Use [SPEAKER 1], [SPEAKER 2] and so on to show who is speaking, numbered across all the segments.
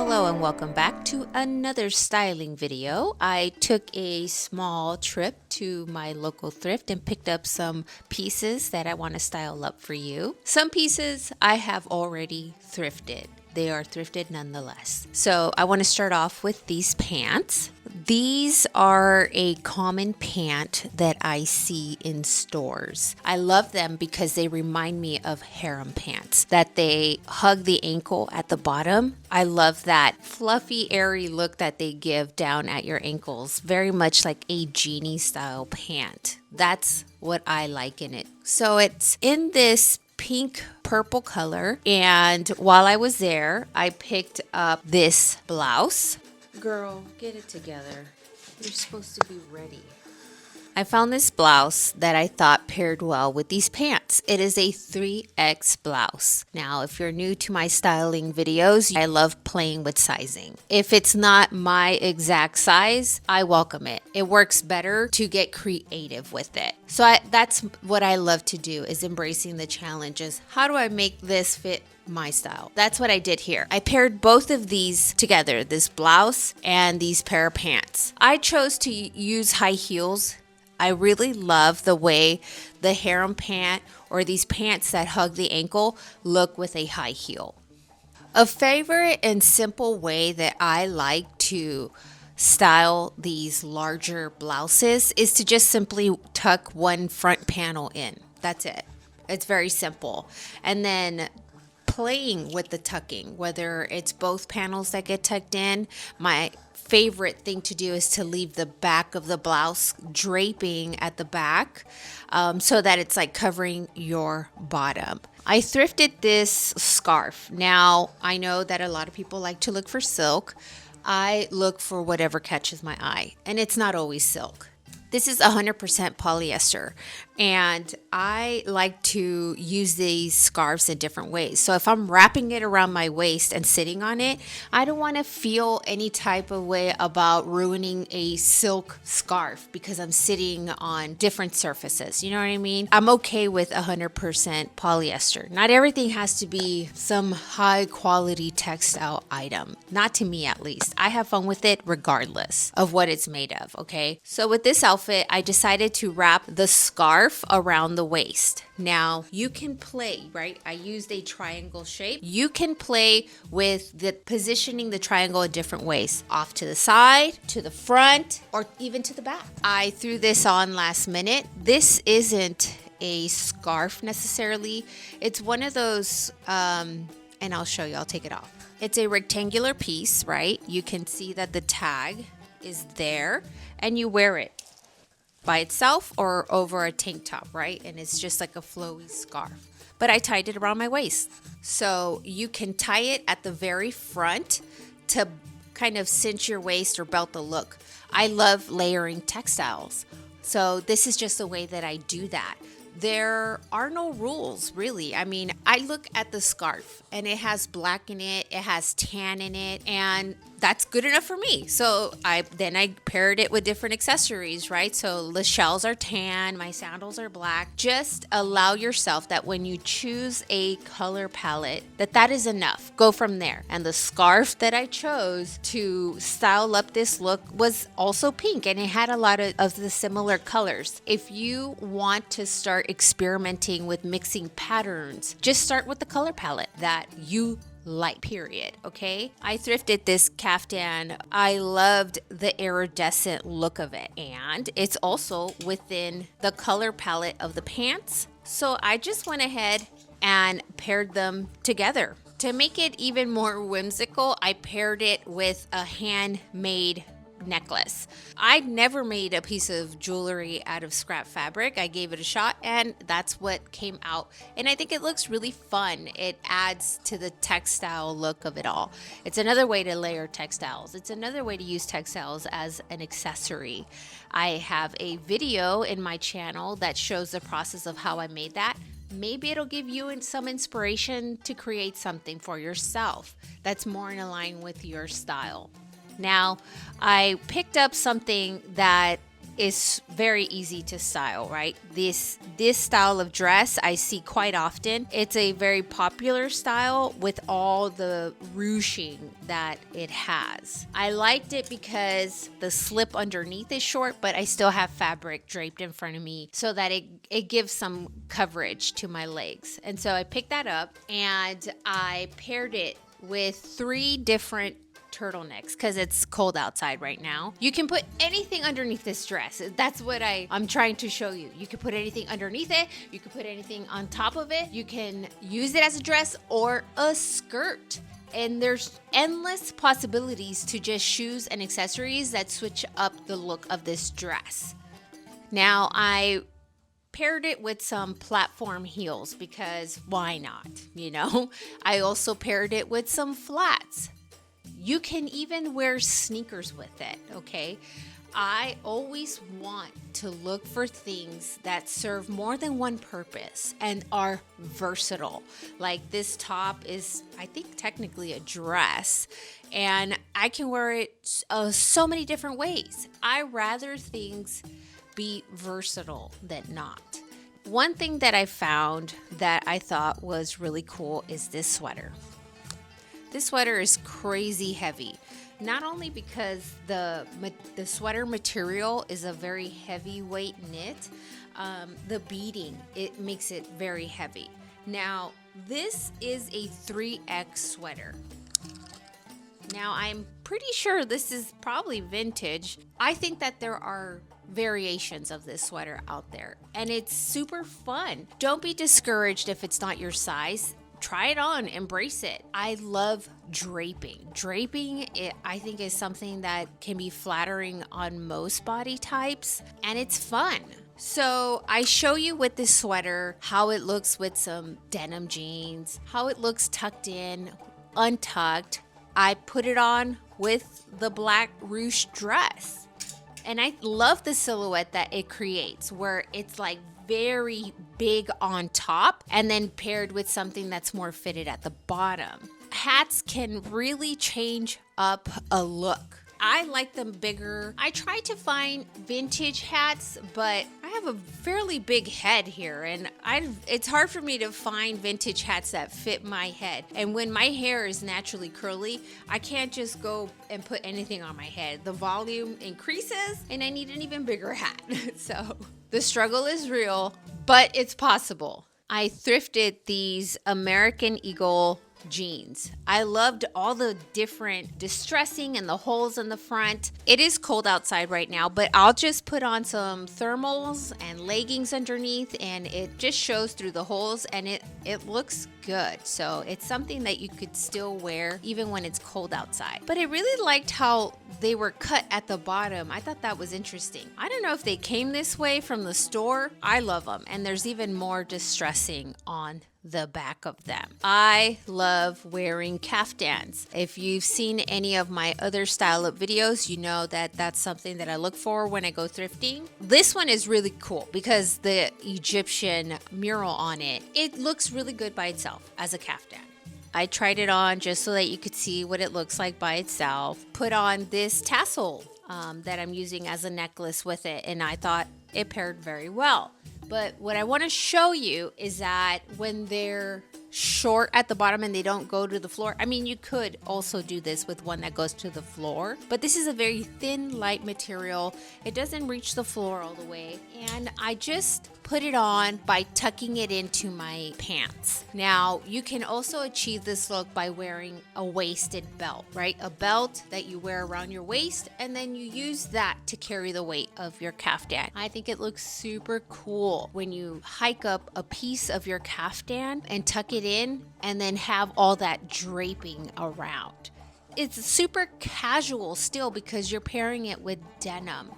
[SPEAKER 1] Hello and welcome back to another styling video. I took a small trip to my local thrift and picked up some pieces that I want to style up for you. Some pieces I have already thrifted. They are thrifted nonetheless. So I want to start off with these pants. These are a common pant that I see in stores. I love them because they remind me of harem pants, that they hug the ankle at the bottom. I love that fluffy, airy look that they give down at your ankles, very much like a genie style pant. That's what I like in it. So it's in this pink purple color, and while I was there I picked up this blouse. Girl, get it together. You're supposed to be ready. I found this blouse that I thought paired well with these pants. It is a 3X blouse. Now, if you're new to my styling videos, I love playing with sizing. If it's not my exact size, I welcome it. It works better to get creative with it. So that's what I love to do, is embracing the challenges. How do I make this fit my style? That's what I did here. I paired both of these together, this blouse and these pair of pants. I chose to use high heels. I really love the way the harem pant or these pants that hug the ankle look with a high heel. A favorite and simple way that I like to style these larger blouses is to just simply tuck one front panel in. That's it. It's very simple. And then playing with the tucking, whether it's both panels that get tucked in. My favorite thing to do is to leave the back of the blouse draping at the back, so that it's like covering your bottom. I thrifted this scarf. Now, I know that a lot of people like to look for silk. I look for whatever catches my eye, and it's not always silk. This is 100% polyester, and I like to use these scarves in different ways. So if I'm wrapping it around my waist and sitting on it, I don't want to feel any type of way about ruining a silk scarf because I'm sitting on different surfaces. You know what I mean? I'm okay with 100% polyester. Not everything has to be some high quality textile item. Not to me, at least. I have fun with it regardless of what it's made of, okay? So with this outfit, I decided to wrap the scarf around the waist. Now, you can play, right? I used a triangle shape. You can play with the positioning the triangle in different ways. Off to the side, to the front, or even to the back. I threw this on last minute. This isn't a scarf necessarily. It's one of those, and I'll show you, I'll take it off. It's a rectangular piece, right? You can see that the tag is there, and you wear it by itself or over a tank top, right? And it's just like a flowy scarf. But I tied it around my waist. So you can tie it at the very front to kind of cinch your waist or belt the look. I love layering textiles. So this is just the way that I do that. There are no rules, really. I mean, I look at the scarf and it has black in it, it has tan in it, and that's good enough for me. So I paired it with different accessories, right? So the shells are tan, my sandals are black. Just allow yourself that when you choose a color palette, that is enough. Go from there. And the scarf that I chose to style up this look was also pink, and it had a lot of the similar colors. If you want to start experimenting with mixing patterns, just start with the color palette that you like, period. Okay, I thrifted this caftan. I loved the iridescent look of it, and it's also within the color palette of the pants. So I just went ahead and paired them together. To make it even more whimsical, I paired it with a handmade necklace. I'd never made a piece of jewelry out of scrap fabric. I gave it a shot, and that's what came out. And I think it looks really fun. It adds to the textile look of it all. It's another way to layer textiles. It's another way to use textiles as an accessory. I have a video in my channel that shows the process of how I made that. Maybe it'll give you some inspiration to create something for yourself that's more in line with your style. Now, I picked up something that is very easy to style, right? This style of dress I see quite often. It's a very popular style with all the ruching that it has. I liked it because the slip underneath is short, but I still have fabric draped in front of me so that it gives some coverage to my legs. And so I picked that up and I paired it with 3 different turtlenecks because it's cold outside right now. You can put anything underneath this dress. That's what I'm trying to show you. You can put anything underneath it. You can put anything on top of it. You can use it as a dress or a skirt. And there's endless possibilities to just shoes and accessories that switch up the look of this dress. Now, I paired it with some platform heels because why not, you know? I also paired it with some flats. You can even wear sneakers with it, okay? I always want to look for things that serve more than one purpose and are versatile. Like this top is, I think, technically a dress, and I can wear it so many different ways. I rather things be versatile than not. One thing that I found that I thought was really cool is this sweater. This sweater is crazy heavy, not only because the sweater material is a very heavyweight knit, the beading, it makes it very heavy. Now, this is a 3X sweater. Now, I'm pretty sure this is probably vintage. I think that there are variations of this sweater out there, and it's super fun. Don't be discouraged if it's not your size. Try it on, embrace it. I love draping. Draping, I think, is something that can be flattering on most body types, and it's fun. So I show you with this sweater how it looks with some denim jeans, how it looks tucked in, untucked. I put it on with the black ruched dress. And I love the silhouette that it creates, where it's like very big on top and then paired with something that's more fitted at the bottom. Hats can really change up a look. I like them bigger. I try to find vintage hats, but I have a fairly big head here, and it's hard for me to find vintage hats that fit my head. And when my hair is naturally curly, I can't just go and put anything on my head. The volume increases, and I need an even bigger hat. So the struggle is real, but it's possible. I thrifted these American Eagle jeans. I loved all the different distressing and the holes in the front. It is cold outside right now, but I'll just put on some thermals and leggings underneath, and it just shows through the holes, and it looks good. So it's something that you could still wear even when it's cold outside. But I really liked how they were cut at the bottom. I thought that was interesting. I don't know if they came this way from the store. I love them, and there's even more distressing on the back of them. I love wearing caftans. If you've seen any of my other style up videos, you know that that's something that I look for when I go thrifting. This one is really cool because the Egyptian mural on it, it looks really good by itself as a caftan. I tried it on just so that you could see what it looks like by itself. Put on this tassel that I'm using as a necklace with it, and I thought it paired very well. But what I want to show you is that when they're short at the bottom and they don't go to the floor, I mean, you could also do this with one that goes to the floor, but this is a very thin, light material. It doesn't reach the floor all the way. And I just put it on by tucking it into my pants. Now, you can also achieve this look by wearing a waisted belt, right? A belt that you wear around your waist, and then you use that to carry the weight of your caftan. I think it looks super cool when you hike up a piece of your caftan and tuck it in and then have all that draping around. It's super casual still because you're pairing it with denim.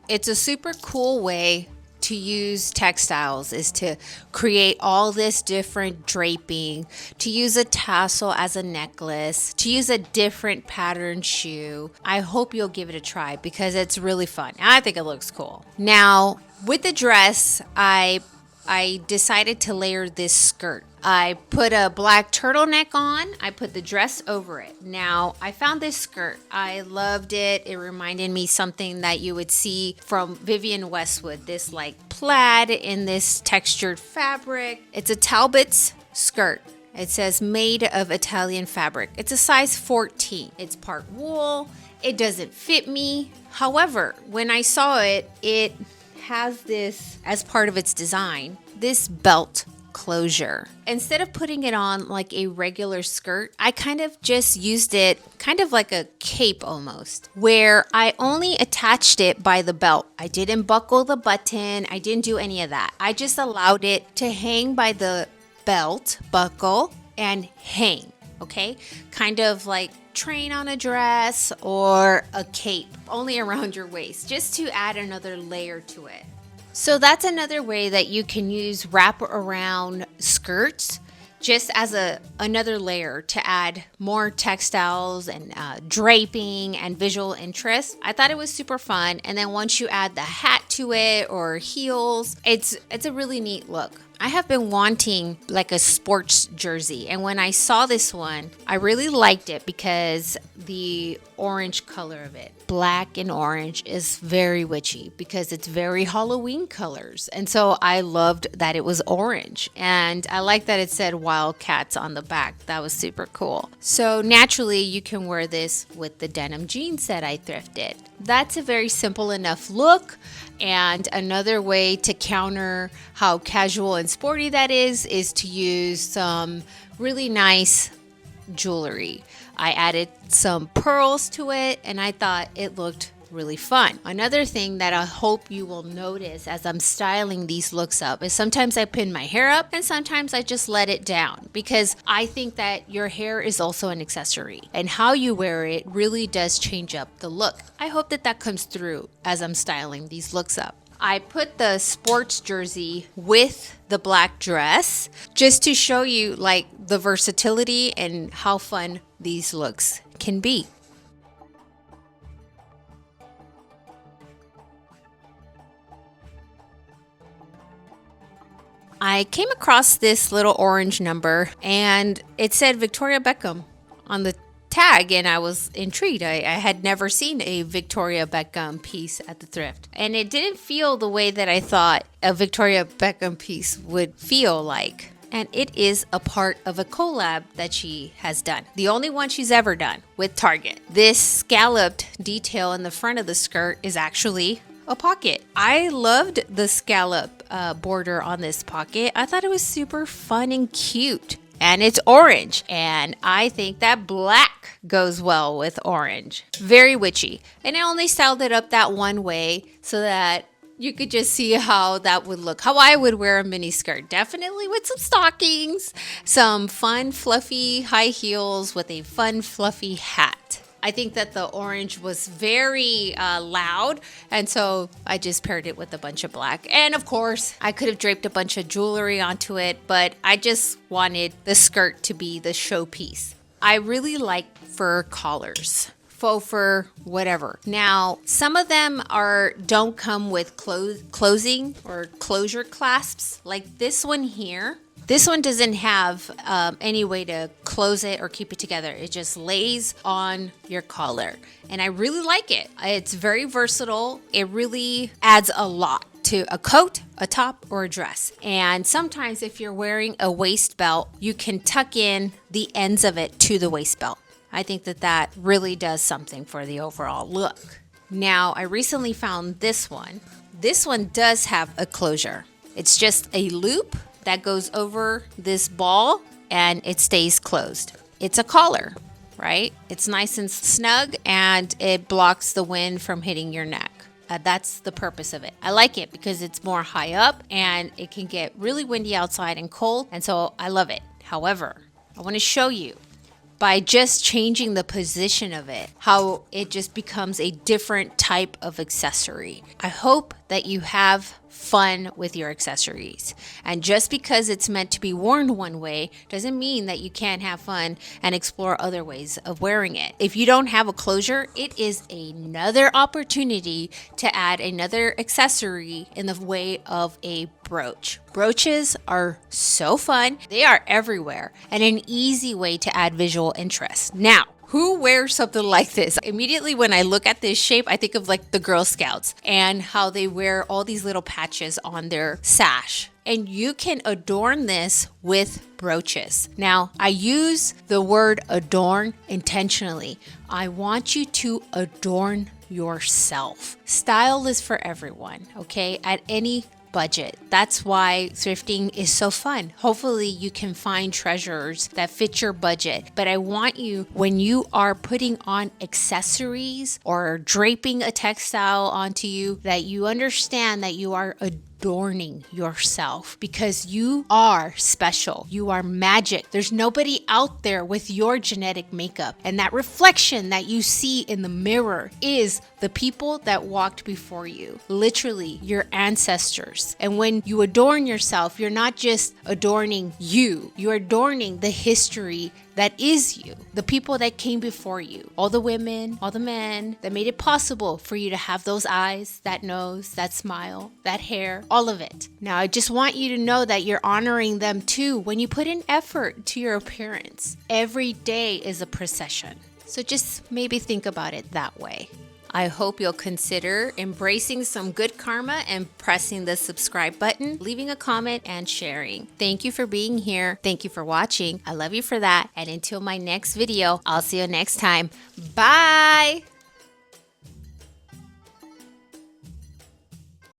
[SPEAKER 1] It's a super cool way to use textiles, is to create all this different draping, to use a tassel as a necklace, to use a different pattern shoe. I hope you'll give it a try because it's really fun. I think it looks cool. Now, with the dress, I I decided to layer this skirt. I put a black turtleneck on. I put the dress over it. Now, I found this skirt. I loved it. It reminded me something that you would see from Vivienne Westwood. This like plaid in this textured fabric. It's a Talbot's skirt. It says made of Italian fabric. It's a size 14. It's part wool. It doesn't fit me. However, when I saw it, it has this, as part of its design, this belt closure. Instead of putting it on like a regular skirt, I kind of just used it kind of like a cape almost, where I only attached it by the belt. I didn't buckle the button. I didn't do any of that. I just allowed it to hang by the belt, buckle, and hang, okay? Kind of like train on a dress or a cape, only around your waist, just to add another layer to it. So that's another way that you can use wrap around skirts just as another layer to add more textiles and draping and visual interest. I thought it was super fun. And then once you add the hat to it or heels, it's a really neat look. I have been wanting like a sports jersey, and when I saw this one, I really liked it because the orange color of it, black and orange, is very witchy because it's very Halloween colors. And so I loved that it was orange, and I like that it said Wildcats on the back. That was super cool. So naturally you can wear this with the denim jeans that I thrifted. That's a very simple enough look. And another way to counter how casual and sporty that is to use some really nice jewelry. I added some pearls to it, and I thought it looked really fun. Another thing that I hope you will notice as I'm styling these looks up is sometimes I pin my hair up and sometimes I just let it down, because I think that your hair is also an accessory and how you wear it really does change up the look. I hope that that comes through as I'm styling these looks up. I put the sports jersey with the black dress just to show you like the versatility and how fun these looks can be. I came across this little orange number and it said Victoria Beckham on the tag, and I was intrigued. I had never seen a Victoria Beckham piece at the thrift, and it didn't feel the way that I thought a Victoria Beckham piece would feel like. And it is a part of a collab that she has done. The only one she's ever done with Target. This scalloped detail in the front of the skirt is actually a pocket. I loved the scallop border on this pocket. I thought it was super fun and cute. And it's orange. And I think that black goes well with orange. Very witchy. And I only styled it up that one way so that you could just see how that would look, how I would wear a mini skirt. Definitely with some stockings, some fun, fluffy high heels with a fun, fluffy hat. I think that the orange was very loud, and so I just paired it with a bunch of black. And of course, I could have draped a bunch of jewelry onto it, but I just wanted the skirt to be the showpiece. I really like fur collars. Faux fur, whatever. Now, some of them don't come with closing or closure clasps, like this one here. This one doesn't have any way to close it or keep it together. It just lays on your collar. And I really like it. It's very versatile. It really adds a lot to a coat, a top, or a dress. And sometimes if you're wearing a waist belt, you can tuck in the ends of it to the waist belt. I think that that really does something for the overall look. Now, I recently found this one. This one does have a closure. It's just a loop that goes over this ball and it stays closed. It's a collar, right? It's nice and snug and it blocks the wind from hitting your neck. That's the purpose of it. I like it because it's more high up and it can get really windy outside and cold, and so I love it. However, I want to show you by just changing the position of it, how it just becomes a different type of accessory. I hope that you have fun with your accessories. And just because it's meant to be worn one way doesn't mean that you can't have fun and explore other ways of wearing it. If you don't have a closure, it is another opportunity to add another accessory in the way of a brooch. Brooches are so fun. They are everywhere and an easy way to add visual interest. Now, who wears something like this? Immediately when I look at this shape, I think of like the Girl Scouts and how they wear all these little patches on their sash. And you can adorn this with brooches. Now, I use the word adorn intentionally. I want you to adorn yourself. Style is for everyone, okay? At any budget. That's why thrifting is so fun. Hopefully you can find treasures that fit your budget. But I want you, when you are putting on accessories or draping a textile onto you, that you understand that you are adorning yourself, because you are special. You are magic. There's nobody out there with your genetic makeup. And that reflection that you see in the mirror is the people that walked before you, literally your ancestors. And when you adorn yourself, you're not just adorning you, you're adorning the history that is you, the people that came before you, all the women, all the men that made it possible for you to have those eyes, that nose, that smile, that hair, all of it. Now, I just want you to know that you're honoring them too when you put in effort to your appearance. Every day is a procession. So just maybe think about it that way. I hope you'll consider embracing some good karma and pressing the subscribe button, leaving a comment, and sharing. Thank you for being here. Thank you for watching. I love you for that. And until my next video, I'll see you next time. Bye!